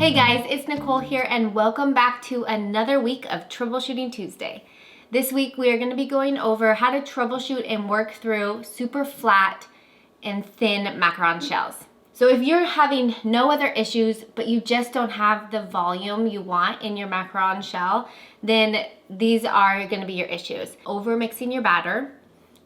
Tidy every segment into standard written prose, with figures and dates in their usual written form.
Hey guys, it's Nicole here and welcome back to another week of Troubleshooting Tuesday. This week we are going to be going over how to troubleshoot and work through super flat and thin macaron shells. So if you're having no other issues but you just don't have the volume you want in your macaron shell, then these are going to be your issues. Over mixing your batter.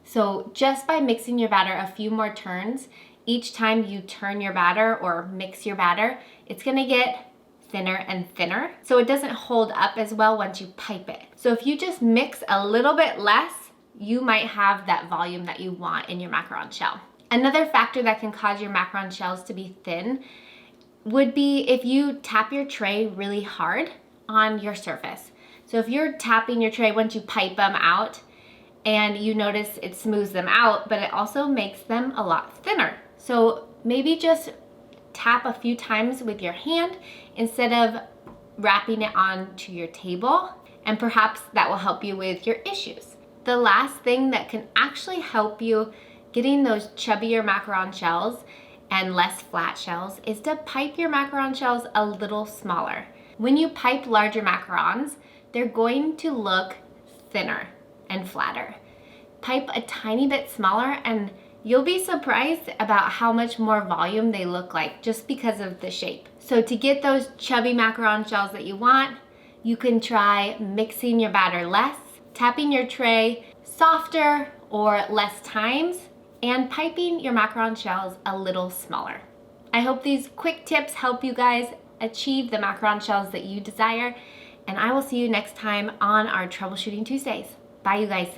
So just by mixing your batter a few more turns, each time you turn your batter or mix your batter, it's gonna get thinner and thinner. So it doesn't hold up as well once you pipe it. So if you just mix a little bit less, you might have that volume that you want in your macaron shell. Another factor that can cause your macaron shells to be thin would be if you tap your tray really hard on your surface. So if you're tapping your tray once you pipe them out, and you notice it smooths them out, but it also makes them a lot thinner. So maybe just tap a few times with your hand instead of wrapping it onto your table, and perhaps that will help you with your issues. The last thing that can actually help you getting those chubbier macaron shells and less flat shells is to pipe your macaron shells a little smaller. When you pipe larger macarons, they're going to look thinner and flatter. Pipe a tiny bit smaller and you'll be surprised about how much more volume they look like just because of the shape. So to get those chubby macaron shells that you want, you can try mixing your batter less, tapping your tray softer or less times, and piping your macaron shells a little smaller. I hope these quick tips help you guys achieve the macaron shells that you desire, and I will see you next time on our Troubleshooting Tuesdays. Bye, you guys.